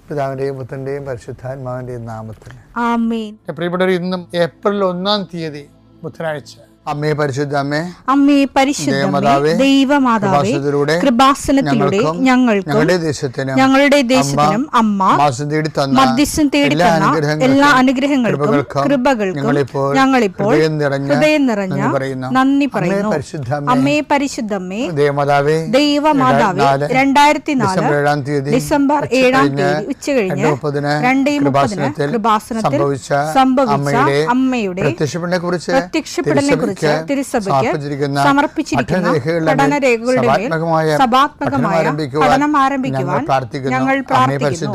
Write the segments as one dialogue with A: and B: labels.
A: പിതാവിന്റെയും പുത്രന്റെയും പരിശുദ്ധാത്മാവിന്റെയും നാമത്തിൽ
B: ആമേൻ.
A: പ്രിയപ്പെട്ടവർ, ഇന്നും ഏപ്രിൽ 1 തീയതി ബുധനാഴ്ച. അമ്മേ പരിശുദ്ധ അമ്മേ,
B: അമ്മേ പരിശുദ്ധമേ, ദൈവമാതാവേ, കൃപാസനത്തിലൂടെ ഞങ്ങൾക്കും ഞങ്ങളുടെ ദേശത്തിനും അമ്മ മധ്യസ്ഥം തേടി തന്ന എല്ലാ അനുഗ്രഹങ്ങൾക്കും കൃപകൾക്കും ഞങ്ങളിപ്പോൾ ഹൃദയം നിറഞ്ഞ നന്ദി പറയുന്നു. അമ്മേ പരിശുദ്ധമേ, ദൈവമാതാവേ, 2004 ഡിസംബർ 7 ഉച്ചകഴിഞ്ഞ് 2:30 കൃപാസനത്തിൽ സംഭവിച്ച അമ്മയുടെ പ്രത്യക്ഷപ്പെടലിനെ കുറിച്ച് തിരുസഭയ്ക്ക് സമർപ്പിച്ചിരിക്കുന്ന പഠനരേഖകളുടെ മേൽ സഭാത്മകമായ പഠനം ആരംഭിക്കുവാൻ ഞങ്ങൾ പ്രാർത്ഥിക്കുന്നു.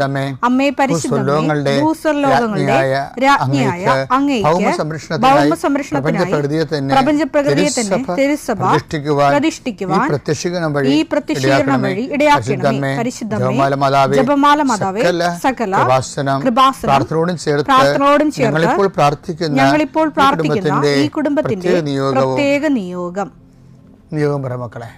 B: അമ്മേ പരിശുദ്ധമേ, ഭൂസ്വർലോകങ്ങളുടെ രാജ്ഞിയായ അങ്ങേയ്ക്ക് ഭൗമസംരക്ഷണത്തിനായി പ്രപഞ്ചപ്രകൃതിയെ തന്നെ തിരുസഭ പ്രതിഷ്ഠിക്കുവാൻ ഈ പ്രത്യക്ഷീകരണം വഴി ഇടയാക്കണമേ. പരിശുദ്ധമേ, ജപമാല മാതാവേ, സകല കൃപാസനം പ്രാർത്ഥനയോടും ചേർത്ത് ഞങ്ങളിപ്പോൾ പ്രാർത്ഥിക്കുന്ന ഈ കുടുംബത്തിന്റെ പ്രത്യേക നിയോഗം
A: പറ മക്കളെ.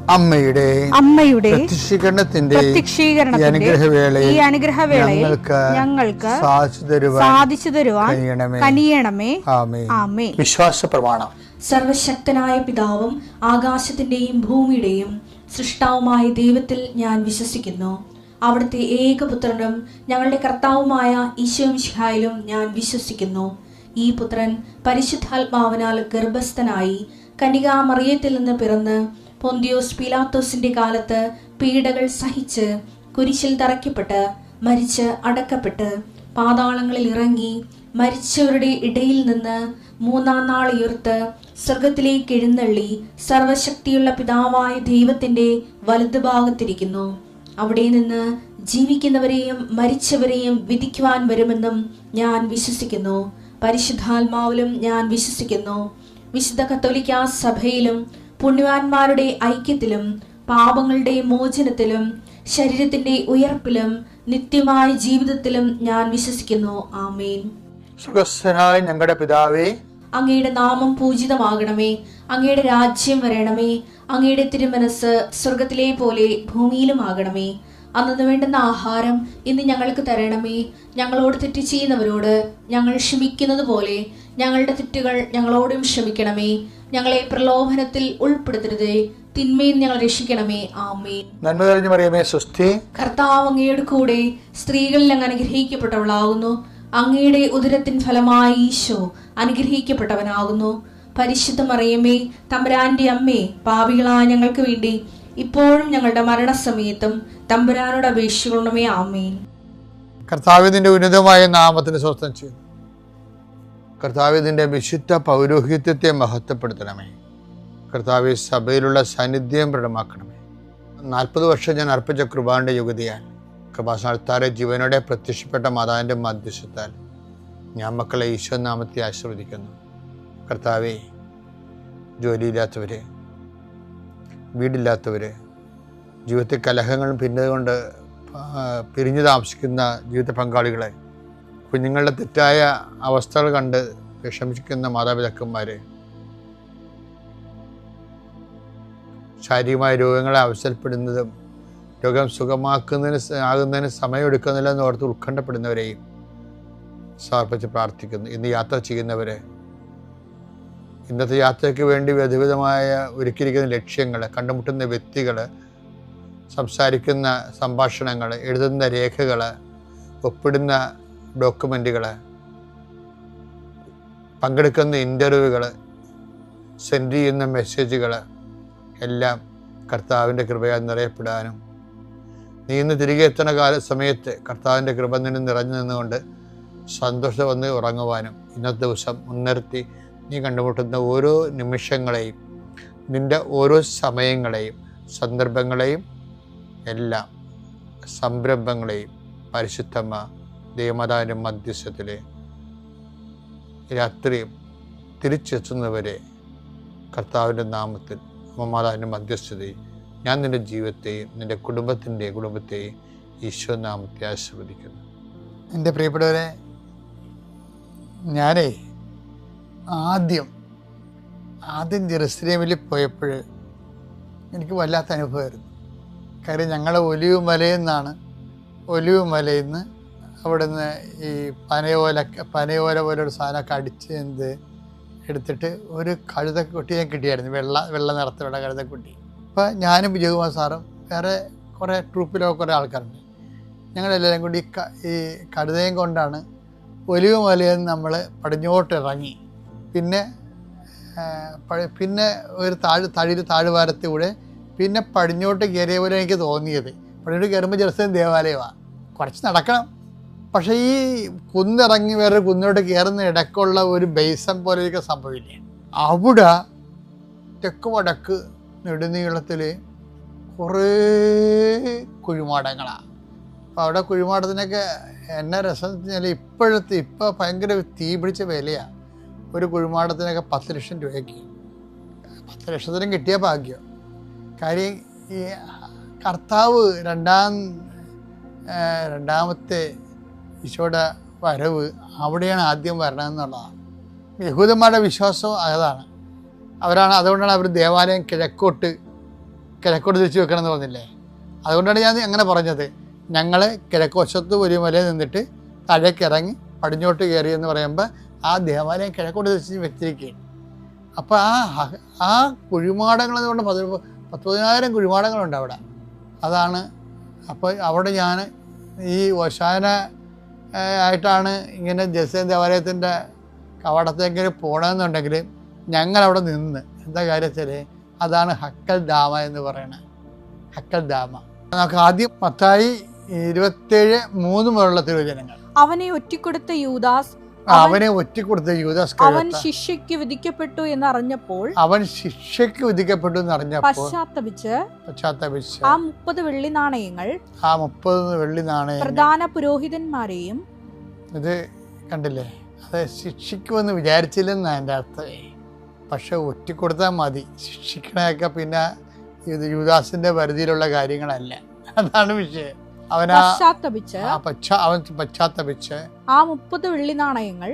A: അമ്മയുടെ പ്രത്യക്ഷീകരണത്തിന്റെ ഈ അനുഗ്രഹവേളയിൽ ഞങ്ങൾക്ക് സാധിച്ചു തരുവാൻ കനിയണമേ. ആമേൻ. വിശ്വാസ പ്രമാണം.
C: സർവശക്തനായ പിതാവും ആകാശത്തിന്റെയും ഭൂമിയുടെയും സൃഷ്ടാവുമായ ദൈവത്തിൽ ഞാൻ വിശ്വസിക്കുന്നു. അവിടുത്തെ ഏകപുത്രനും ഞങ്ങളുടെ കർത്താവുമായ ഈശോമിശിഹായിലും ഞാൻ വിശ്വസിക്കുന്നു. ഈ പുത്രൻ പരിശുദ്ധാത്മാവിനാൽ ഗർഭസ്ഥനായി കന്യകാമറിയത്തിൽ നിന്ന് പിറന്ന് പൊന്തിയോസ് പീലാത്തോസിന്റെ കാലത്ത് പീഡകൾ സഹിച്ച് കുരിശിൽ തറയ്ക്കപ്പെട്ട് മരിച്ച് അടക്കപ്പെട്ട് പാതാളങ്ങളിൽ ഇറങ്ങി മരിച്ചവരുടെ ഇടയിൽ നിന്ന് 3-ാം നാൾ ഉയർത്ത് സ്വർഗത്തിലേക്ക് എഴുന്നള്ളി സർവശക്തിയുള്ള പിതാവായ ദൈവത്തിന്റെ വലതുഭാഗത്തിരിക്കുന്നു. അവിടെ നിന്ന് ജീവിക്കുന്നവരെയും മരിച്ചവരെയും വിധിക്കുവാൻ വരുമെന്നും ഞാൻ വിശ്വസിക്കുന്നു. പരിശുദ്ധാത്മാവിലും ഞാൻ വിശ്വസിക്കുന്നു. വിശുദ്ധ കത്തോലിക്കാ സഭയിലും പുണ്യവാന്മാരുടെ ഐക്യത്തിലും പാപങ്ങളുടെ മോചനത്തിലും ശരീരത്തിന്റെ ഉയർപ്പിലും നിത്യമായ ജീവിതത്തിലും ഞാൻ വിശ്വസിക്കുന്നു. ആമേൻ.
A: സുഖസ്ഥനായ ഞങ്ങളുടെ പിതാവേ,
C: അങ്ങയുടെ നാമം പൂജിതമാകണമേ. അങ്ങയുടെ രാജ്യം വരണമേ. അങ്ങയുടെ തിരുമനസ് സ്വർഗത്തിലെ പോലെ ഭൂമിയിലും ആകണമേ. അന്നു വേണ്ടുന്ന ആഹാരം ഇന്ന് ഞങ്ങൾക്ക് തരണമേ. ഞങ്ങളോട് തെറ്റ് ചെയ്യുന്നവരോട് ഞങ്ങൾ ക്ഷമിക്കുന്നത് പോലെ ഞങ്ങളുടെ തെറ്റുകൾ ഞങ്ങളോടും ക്ഷമിക്കണമേ. ഞങ്ങളെ പ്രലോഭനത്തിൽ ഉൾപ്പെടുത്തരുതേ, തിന്മയിൽ ഞങ്ങൾ രക്ഷിക്കണമേ. ആമേൻ.
A: നന്മ നിറഞ്ഞ മറിയമേ, സ്വസ്തി.
C: കർത്താവ് അങ്ങയുടെ കൂടെ സ്ത്രീകളിൽ അങ്ങ് അനുഗ്രഹിക്കപ്പെട്ടവളാകുന്നു. അങ്ങയുടെ ഉദരത്തിൻ ഫലമായി ഈശോ അനുഗ്രഹിക്കപ്പെട്ടവനാകുന്നു. പരിശുദ്ധ മറിയമേ, തമ്പുരാന്റെ അമ്മേ, പാപികളായ ഞങ്ങൾക്ക് വേണ്ടി ഇപ്പോഴും ഞങ്ങളുടെ മരണസമയത്തും തമ്പുരാനോട് അപേക്ഷിക്കണമേ. ആമേൻ.
A: കർത്താവിന്റെ ഉന്നതമായ നാമത്തിന് സ്വസ്ഥം ചെയ്യുന്നു. കർത്താവിന്റെ വിശുദ്ധ പൗരോഹിത്യത്തെ മഹത്വപ്പെടുത്തണമേ. കർത്താവ് സഭയിലുള്ള സാന്നിധ്യം പ്രകടമാക്കണമേ. 40 വർഷം ഞാൻ അർപ്പിച്ച കൃപാന്റെ യുഗതിയാൽ കൃപാസനത്താറെ ജീവനോടെ പ്രത്യക്ഷപ്പെട്ട മാതാവിന്റെ മധ്യസ്ഥത്താൽ ഞാൻ മക്കളെ ഈശോ നാമത്തെ ആശീർവദിക്കുന്നു. കർത്താവെ, ജോലിയില്ലാത്തവര്, വീടില്ലാത്തവര്, ജീവിതത്തിൽ കലഹങ്ങളും ഭിന്നതകൊണ്ട് പിരിഞ്ഞു താമസിക്കുന്ന ജീവിത പങ്കാളികളെ, കുഞ്ഞുങ്ങളുടെ തെറ്റായ അവസ്ഥകൾ കണ്ട് വിഷമിക്കുന്ന മാതാപിതാക്കന്മാരെ, ശാരീരികമായ രോഗങ്ങളെ അവസരപ്പെടുന്നതും രോഗം ആകുന്നതിന് സമയമെടുക്കുന്നില്ലെന്ന് ഓർത്ത് ഉത്കണ്ഠപ്പെടുന്നവരെയും സമർപ്പിച്ച് പ്രാർത്ഥിക്കുന്നു. ഇന്ന് യാത്ര ചെയ്യുന്നവരെ, ഇന്നത്തെ യാത്രയ്ക്ക് വേണ്ടി വിവിധമായ ഒരുക്കിയിരിക്കുന്ന ലക്ഷ്യങ്ങൾ, കണ്ടുമുട്ടുന്ന വ്യക്തികൾ, സംസാരിക്കുന്ന സംഭാഷണങ്ങൾ, എഴുതുന്ന രേഖകൾ, ഒപ്പിടുന്ന ഡോക്യുമെൻറ്റുകൾ, പങ്കെടുക്കുന്ന ഇൻ്റർവ്യൂകൾ, സെൻഡ് ചെയ്യുന്ന മെസ്സേജുകൾ എല്ലാം കർത്താവിൻ്റെ കൃപയാൽ നിറയപ്പെടാനും നീ ഇന്ന് തിരികെ എത്തുന്ന സമയത്ത് കർത്താവിൻ്റെ കൃപ നിന്നും നിറഞ്ഞു നിന്നുകൊണ്ട് സന്തോഷം വന്ന് ഉറങ്ങുവാനും ഇന്നത്തെ ദിവസം മുൻനിർത്തി നീ കണ്ടുമുട്ടുന്ന ഓരോ നിമിഷങ്ങളെയും, നിൻ്റെ ഓരോ സമയങ്ങളെയും, സന്ദർഭങ്ങളെയും, എല്ലാം സംരംഭങ്ങളെയും പരിശുദ്ധമ്മ ദൈവമാതാവിൻ്റെ മധ്യസ്ഥത്തിൽ രാത്രിയും തിരിച്ചെത്തുന്നവരെ കർത്താവിൻ്റെ നാമത്തിൽ മാതാവിൻ്റെ മധ്യസ്ഥതയും ഞാൻ നിൻ്റെ ജീവിതത്തെയും നിൻ്റെ കുടുംബത്തെയും ഈശോ നാമത്തെ ആശീർവദിക്കുന്നു.
B: എൻ്റെ പ്രിയപ്പെട്ടവരെ, ഞാനേ ആദ്യം ജെറുസലേമിൽ പോയപ്പോൾ എനിക്ക് വല്ലാത്ത അനുഭവമായിരുന്നു. കാര്യം ഞങ്ങൾ ഒലിവ് മലയിൽ നിന്ന് അവിടെ നിന്ന് ഈ പനയോല പോലൊരു സാധനമൊക്കെ അടിച്ച് എടുത്തിട്ട് ഒരു കഴുതക്കുട്ടി ഞാൻ കിട്ടിയായിരുന്നു, വെള്ള നിറത്തിലുള്ള കഴുതക്കുട്ടി. അപ്പോൾ ഞാനും വിജയകുമാർ സാറും വേറെ കുറേ ട്രൂപ്പിലൊക്കെ കുറേ ആൾക്കാരുണ്ട്. ഞങ്ങളെല്ലാവരും കൂടി ഈ കഴുതയും കൊണ്ടാണ് ഒലിവ് മലയിൽ നിന്ന് നമ്മൾ പടിഞ്ഞോട്ട് ഇറങ്ങി. പിന്നെ ഒരു താഴ്വാരത്തിലൂടെ പിന്നെ പടിഞ്ഞോട്ട് കയറിയ പോലെ എനിക്ക് തോന്നിയത്. പടിഞ്ഞോട്ട് കയറുമ്പോൾ ജെറുസലേം ദേവാലയമാണ്, കുറച്ച് നടക്കണം. പക്ഷേ ഈ കുന്നിറങ്ങി വേറെ കുന്നിലോട്ട് കയറുന്ന ഇടയ്ക്കുള്ള ഒരു ബേസൻ പോലെയൊക്കെ സംഭവില്ലേ, അവിടെ തെക്ക് വടക്ക് നെടുനീളത്തിൽ കുറേ കുഴിമാടങ്ങളാണ്. അപ്പോൾ അവിടെ കുഴിമാടത്തിനൊക്കെ എന്നാ രസം എന്ന് വെച്ചാൽ ഇപ്പോൾ ഭയങ്കര തീ പിടിച്ച വിലയാണ്. ഒരു കുഴിമാടത്തിനൊക്കെ 10 ലക്ഷം രൂപയ്ക്ക്. 10 ലക്ഷത്തിനും കിട്ടിയ ഭാഗ്യം. കാര്യം ഈ കർത്താവ് രണ്ടാമത്തെ ഈശോയുടെ വരവ് അവിടെയാണ് ആദ്യം വരണമെന്നുള്ളതാണ് യഹൂദന്മാരുടെ വിശ്വാസം. അതാണ് അതുകൊണ്ടാണ് അവർ ദേവാലയം കിഴക്കോട്ട് തിരിച്ചു വെക്കണമെന്ന് പറഞ്ഞില്ലേ. അതുകൊണ്ടാണ് ഞാൻ അങ്ങനെ പറഞ്ഞത്. ഞങ്ങൾ കിഴക്കുവശത്ത് ഒരു മലയിൽ നിന്നിട്ട് താഴേക്ക് ഇറങ്ങി പടിഞ്ഞോട്ട് കയറി എന്ന് പറയുമ്പോൾ ആ ദേവാലയം കിഴക്കോട്ട് തിരിച്ച് വെച്ചിരിക്കുകയാണ്. അപ്പോൾ ആ കുഴിമാടങ്ങൾ കൊണ്ട് 10,000 കുഴിമാടങ്ങളുണ്ട് അവിടെ. അതാണ്. അപ്പോൾ അവിടെ ഞാൻ ഈ ഓശാന ആയിട്ടാണ് ഇങ്ങനെ ജെറുസലേം ദേവാലയത്തിൻ്റെ കവാടത്തേക്ക് പോകണമെന്നുണ്ടെങ്കിൽ ഞങ്ങളവിടെ നിന്ന് എന്താ കാര്യം വെച്ചാൽ അതാണ് ഹക്കൽ ദാമ എന്ന് പറയുന്നത്. ഹക്കൽ ദാമ നമുക്ക് ആദ്യം മത്തായി 27:3 മുതലുള്ള തിരുവചനങ്ങൾ.
C: അവനെ ഒറ്റിക്കൊടുത്ത യൂദാസ് അവൻ ശിക്ഷയ്ക്ക് വിധിക്കപ്പെട്ടു എന്നറിഞ്ഞപ്പോൾ പശ്ചാത്തപിച്ച് ആ 30 വെള്ളി നാണയങ്ങൾ പ്രധാന പുരോഹിതന്മാരെയും.
B: ഇത് കണ്ടില്ലേ, അത് ശിക്ഷിക്കുമെന്ന് വിചാരിച്ചില്ലെന്നാ എൻ്റെ അർത്ഥം. പക്ഷെ ഒറ്റിക്കൊടുത്താൽ മതി. ശിക്ഷിക്കണയൊക്കെ പിന്നെ ഇത് യൂദാസിന്റെ പരിധിയിലുള്ള കാര്യങ്ങളല്ല. അതാണ് വിഷയം. അവൻ പശ്ചാത്തപിച്ച്
C: ആ 30 വെള്ളി നാണയങ്ങൾ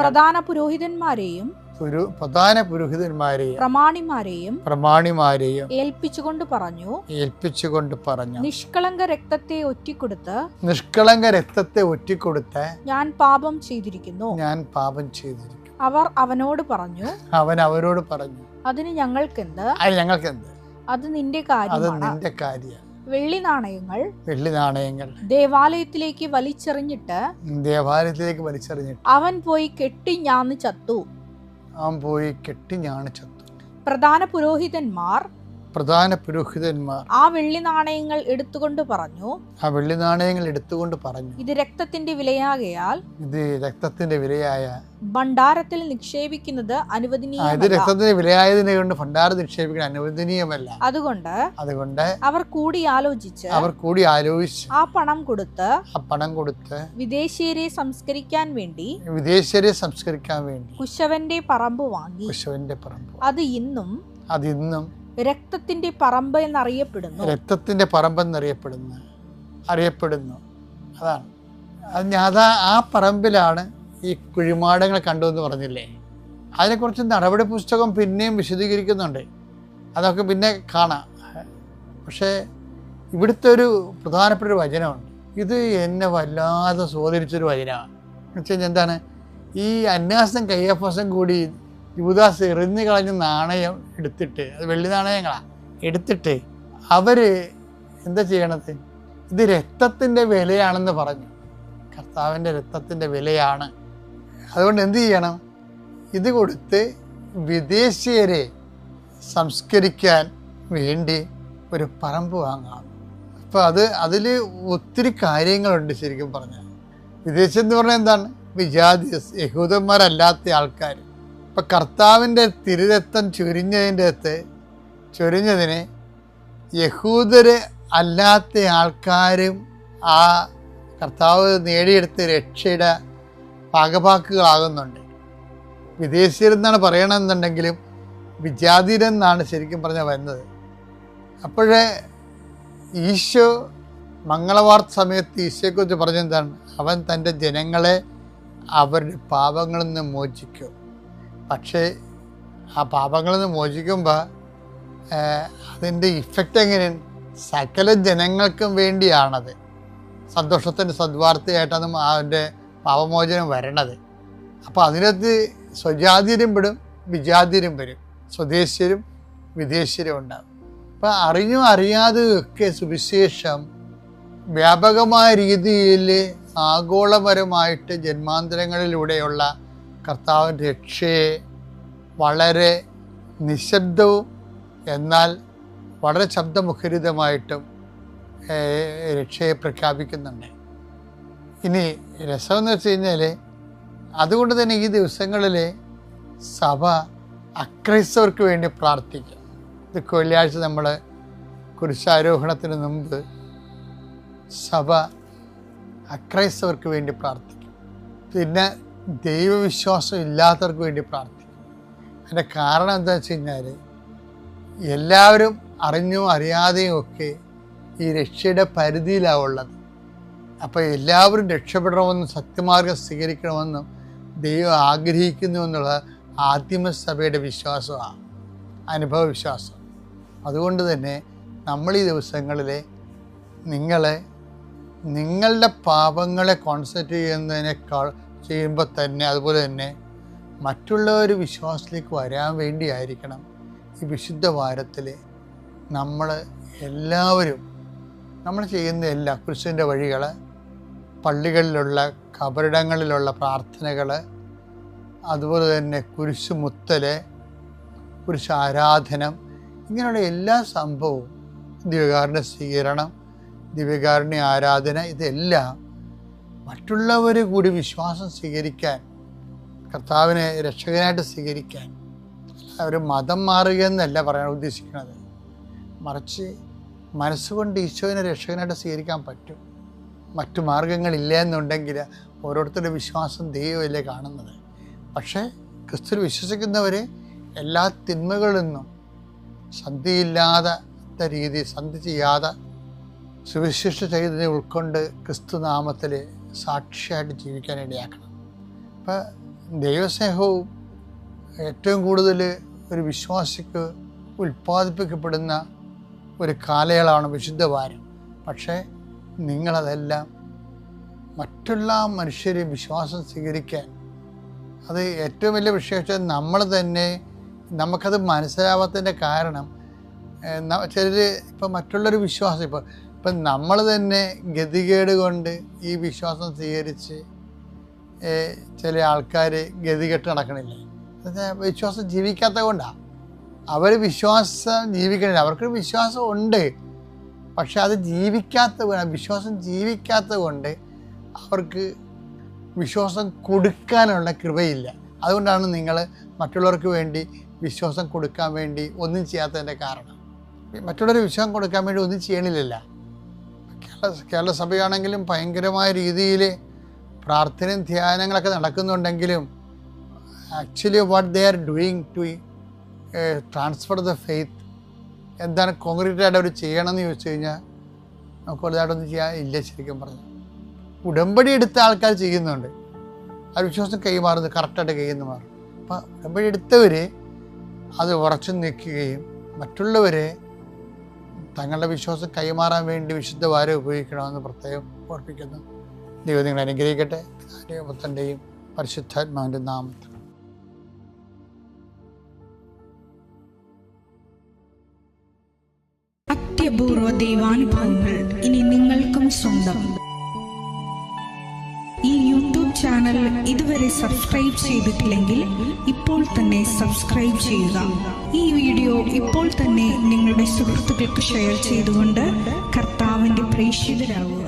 B: പ്രധാന പുരോഹിതന്മാരെയും പ്രമാണിമാരെയും
C: ഏൽപ്പിച്ചുകൊണ്ട് പറഞ്ഞു, നിഷ്കളങ്ക രക്തത്തെ ഒറ്റിക്കൊടുത്ത് ഞാൻ പാപം ചെയ്തിരിക്കുന്നു. അവർ അവനോട് പറഞ്ഞു, അതിന് ഞങ്ങൾക്കെന്ത്? അത് നിന്റെ കാര്യം. വെള്ളി നാണയങ്ങൾ ദേവാലയത്തിലേക്ക് വലിച്ചെറിഞ്ഞിട്ട് അവൻ പോയി കെട്ടിഞ്ഞാന്ന് ചത്തു. പ്രധാന പുരോഹിതന്മാർ ആ വെള്ളി നാണയങ്ങൾ എടുത്തുകൊണ്ട് പറഞ്ഞു, ഇത് രക്തത്തിന്റെ വിലയാകയാൽ ഭണ്ഡാരത്തിൽ നിക്ഷേപിക്കുന്നത് അനുവദനീയമല്ല. അതുകൊണ്ട് അവർ കൂടി ആലോചിച്ച് ആ പണം കൊടുത്ത് വിദേശീയരെ സംസ്കരിക്കാൻ വേണ്ടി കുശവന്റെ പറമ്പ് വാങ്ങി. അത് ഇന്നും രക്തത്തിന്റെ പറമ്പ് എന്നറിയപ്പെടുന്നു.
B: അതാണ്. ആ പറമ്പിലാണ് ഈ കുഴിമാടങ്ങൾ കണ്ടു എന്ന് പറഞ്ഞില്ലേ. അതിനെക്കുറിച്ച് നടപടി പുസ്തകം പിന്നെയും വിശദീകരിക്കുന്നുണ്ട്. അതൊക്കെ പിന്നെ കാണാം. പക്ഷേ ഇവിടുത്തെ ഒരു പ്രധാനപ്പെട്ട ഒരു വചനമുണ്ട്. ഇത് എന്നെ വല്ലാതെ സ്വാധീനിച്ചൊരു വചനമാണ്. എന്ന് വെച്ച് കഴിഞ്ഞാൽ എന്താണ്, ഈ അന്നാസും കയ്യഫസും കൂടി യൂദാസ് എറിഞ്ഞു കളഞ്ഞ നാണയം എടുത്തിട്ട്, അത് വെള്ളി നാണയങ്ങളാണ്, എടുത്തിട്ട് അവർ എന്താ ചെയ്യണത്? ഇത് രക്തത്തിൻ്റെ വിലയാണെന്ന് പറഞ്ഞു. കർത്താവിൻ്റെ രക്തത്തിൻ്റെ വിലയാണ്. അതുകൊണ്ട് എന്ത് ചെയ്യണം? ഇത് കൊടുത്ത് വിദേശീയരെ സംസ്കരിക്കാൻ വേണ്ടി ഒരു പറമ്പ് വാങ്ങാം. അപ്പോൾ അതിൽ ഒത്തിരി കാര്യങ്ങളുണ്ട്. ശരിക്കും പറഞ്ഞാൽ വിദേശം എന്ന് പറഞ്ഞാൽ എന്താണ്? വിജാതി യഹൂദന്മാരല്ലാത്ത ആൾക്കാർ. ഇപ്പം കർത്താവിൻ്റെ തിരുരക്തം ചൊരിഞ്ഞതിന് യഹൂദര് അല്ലാത്ത ആൾക്കാരും ആ കർത്താവ് നേടിയെടുത്ത രക്ഷയുടെ ഭാഗഭാക്കുകളാകുന്നുണ്ട്. വിദേശീയരെന്നാണ് പറയണമെന്നുണ്ടെങ്കിലും വിജാതിരെന്നാണ് ശരിക്കും പറഞ്ഞാൽ വരുന്നത്. അപ്പോഴേ ഈശോ മംഗളവാർത്ത സമയത്ത് ഈശോയെക്കുറിച്ച് പറഞ്ഞെന്താണ്? അവൻ തൻ്റെ ജനങ്ങളെ അവരുടെ പാപങ്ങളിൽ നിന്ന് മോചിക്കും. പക്ഷേ ആ പാപങ്ങളിൽ നിന്ന് മോചിക്കുമ്പോൾ അതിൻ്റെ ഇഫക്റ്റ് എങ്ങനെയാണ്? സകല ജനങ്ങൾക്കും വേണ്ടിയാണത്. സന്തോഷത്തിൻ്റെ സദ്വാർത്തയായിട്ടാണ് അതിൻ്റെ പാപമോചനം വരണത്. അപ്പോൾ അതിനകത്ത് സ്വജാതിരും പെടും, വിജാതിരും വരും, സ്വദേശീയരും വിദേശീയരും ഉണ്ടാകും. അപ്പം അറിഞ്ഞും അറിയാതെയൊക്കെ സുവിശേഷം വ്യാപകമായ രീതിയിൽ ആഗോളപരമായിട്ട് ജന്മാന്തരങ്ങളിലൂടെയുള്ള കർത്താവിൻ്റെ രക്ഷയെ വളരെ നിശബ്ദവും എന്നാൽ വളരെ ശബ്ദമുഖരിതമായിട്ടും രക്ഷയെ പ്രഖ്യാപിക്കുന്നുണ്ട്. ഇനി രസമെന്ന് വെച്ച് കഴിഞ്ഞാൽ അതുകൊണ്ട് തന്നെ ഈ ദിവസങ്ങളിൽ സഭ അക്രൈസ്തവർക്ക് വേണ്ടി പ്രാർത്ഥിക്കും. ഇത് വെള്ളിയാഴ്ച നമ്മൾ കുരിശാരോഹണത്തിന് മുമ്പ് സഭ അക്രൈസ്തവർക്ക് വേണ്ടി പ്രാർത്ഥിക്കും. പിന്നെ ദൈവവിശ്വാസം ഇല്ലാത്തവർക്ക് വേണ്ടി പ്രാർത്ഥിക്കും. അതിൻ്റെ കാരണം എന്താ വെച്ച് കഴിഞ്ഞാൽ എല്ലാവരും അറിഞ്ഞും അറിയാതെയും ഒക്കെ ഈ രക്ഷയുടെ പരിധിയിലാണ് ഉള്ളത്. അപ്പോൾ എല്ലാവരും രക്ഷപ്പെടണമെന്നും സത്യമാർഗം സ്വീകരിക്കണമെന്നും ദൈവം ആഗ്രഹിക്കുന്നു എന്നുള്ള ആദിമസഭയുടെ വിശ്വാസമാണ്, അനുഭവ വിശ്വാസം. അതുകൊണ്ട് തന്നെ നമ്മൾ ഈ ദിവസങ്ങളിൽ നിങ്ങളുടെ പാപങ്ങളെ കോൺസെൻട്രേറ്റ് ചെയ്യുമ്പോൾ തന്നെ അതുപോലെ തന്നെ മറ്റുള്ളവർ വിശ്വാസത്തിലേക്ക് വരാൻ വേണ്ടിയായിരിക്കണം ഈ വിശുദ്ധ വാരത്തിൽ നമ്മൾ എല്ലാവരും നമ്മൾ ചെയ്യുന്ന എല്ലാ ക്രിസ്തുവിൻ്റെ വഴികൾ, പള്ളികളിലുള്ള കബറിടങ്ങളിലുള്ള പ്രാർത്ഥനകൾ, അതുപോലെ തന്നെ കുരിശുമുത്തൽ, കുരിശാരാധനം, ഇങ്ങനെയുള്ള എല്ലാ സംഭവവും, ദിവ്യകാരുണ്യ സ്വീകരണം, ദിവ്യകാരുണ്യ ആരാധന, ഇതെല്ലാം മറ്റുള്ളവർ കൂടി വിശ്വാസം സ്വീകരിക്കാൻ, കർത്താവിനെ രക്ഷകനായിട്ട് സ്വീകരിക്കാൻ, ഒരു മതം മാറുക എന്നല്ല പറയാൻ ഉദ്ദേശിക്കുന്നത്. മറിച്ച് മനസ്സുകൊണ്ട് ഈശോവിനെ രക്ഷകനായിട്ട് സ്വീകരിക്കാൻ പറ്റും. മറ്റു മാർഗങ്ങളില്ല എന്നുണ്ടെങ്കിൽ ഓരോരുത്തരുടെ വിശ്വാസം ദൈവമല്ലേ കാണുന്നത്. പക്ഷേ ക്രിസ്തുവിൽ വിശ്വസിക്കുന്നവർ എല്ലാ തിന്മകളിൽ നിന്നും സന്ധിയില്ലാത്ത രീതി സന്ധി ചെയ്യാതെ സുവിശേഷ ചൈതന്യം ഉൾക്കൊണ്ട് ക്രിസ്തുനാമത്തിൽ സാക്ഷിയായിട്ട് ജീവിക്കാൻ ഇടയാക്കണം. അപ്പം ദൈവസ്നേഹവും ഏറ്റവും കൂടുതൽ ഒരു വിശ്വാസിക്ക് ഉൽപ്പാദിപ്പിക്കപ്പെടുന്ന ഒരു കാലയളവാണ് വിശുദ്ധ വാരം. പക്ഷേ നിങ്ങളതെല്ലാം മറ്റുള്ള മനുഷ്യരെ വിശ്വാസം സ്വീകരിക്കാൻ, അത് ഏറ്റവും വലിയ വിഷയം നമ്മൾ തന്നെ നമുക്കത് മനസ്സിലാവാത്തതിൻ്റെ കാരണം ചിലർ ഇപ്പം മറ്റുള്ളൊരു വിശ്വാസം ഇപ്പം നമ്മൾ തന്നെ ഗതികേട് കൊണ്ട് ഈ വിശ്വാസം സ്വീകരിച്ച് ചില ആൾക്കാർ ഗതികെട്ട് നടക്കണില്ലേ? വിശ്വാസം ജീവിക്കാത്തത് കൊണ്ടാണ്. അവർ വിശ്വാസം ജീവിക്കണില്ല. അവർക്കൊരു വിശ്വാസം ഉണ്ട്, പക്ഷെ അത് വിശ്വാസം ജീവിക്കാത്തത് കൊണ്ട് അവർക്ക് വിശ്വാസം കൊടുക്കാനുള്ള കൃപയില്ല. അതുകൊണ്ടാണ് നിങ്ങൾ മറ്റുള്ളവർക്ക് വേണ്ടി വിശ്വാസം കൊടുക്കാൻ വേണ്ടി ഒന്നും ചെയ്യാത്തതിൻ്റെ കാരണം. മറ്റുള്ളവർ വിശ്വാസം കൊടുക്കാൻ വേണ്ടി ഒന്നും ചെയ്യണില്ലല്ല. കേരള സഭയാണെങ്കിലും ഭയങ്കരമായ രീതിയിൽ പ്രാർത്ഥനയും ധ്യാനങ്ങളൊക്കെ നടക്കുന്നുണ്ടെങ്കിലും actually what they are doing to transfer the faith, എന്താണ് കോൺക്രീറ്റായിട്ട് അവർ ചെയ്യണമെന്ന് ചോദിച്ചു കഴിഞ്ഞാൽ നമുക്ക് വലുതായിട്ടൊന്നും ചെയ്യാൻ ഇല്ല. ശരിക്കും പറഞ്ഞു ഉടമ്പടി എടുത്ത ആൾക്കാർ ചെയ്യുന്നുണ്ട്, ആ വിശ്വാസം കൈമാറുന്നത് കറക്റ്റായിട്ട് കൈന്ന് മാറും. അപ്പം ഉടമ്പടി എടുത്തവർ അത് ഉറച്ചു നിൽക്കുകയും മറ്റുള്ളവരെ തങ്ങളുടെ വിശ്വാസം കൈമാറാൻ വേണ്ടി വിശുദ്ധ വാരം ഉപയോഗിക്കണമെന്ന് പ്രത്യേകം ഓർപ്പിക്കുന്നു. ദൈവം നിങ്ങളെ അനുഗ്രഹിക്കട്ടെ. പുത്രൻ്റെയും പരിശുദ്ധാത്മാവിൻ്റെ നാമത്തിൽ.
D: അത്യപൂർവ ദൈവാനുഭവങ്ങൾ ഇനി നിങ്ങൾക്കും സ്വന്തം. ചാനൽ ഇതുവരെ സബ്സ്ക്രൈബ് ചെയ്തിട്ടില്ലെങ്കിൽ ഇപ്പോൾ തന്നെ സബ്സ്ക്രൈബ് ചെയ്യുക. ഈ വീഡിയോ ഇപ്പോൾ തന്നെ നിങ്ങളുടെ സുഹൃത്തുക്കൾക്ക് ഷെയർ ചെയ്തുകൊണ്ട് കർത്താവിൻ്റെ പ്രേക്ഷിതരാകുക.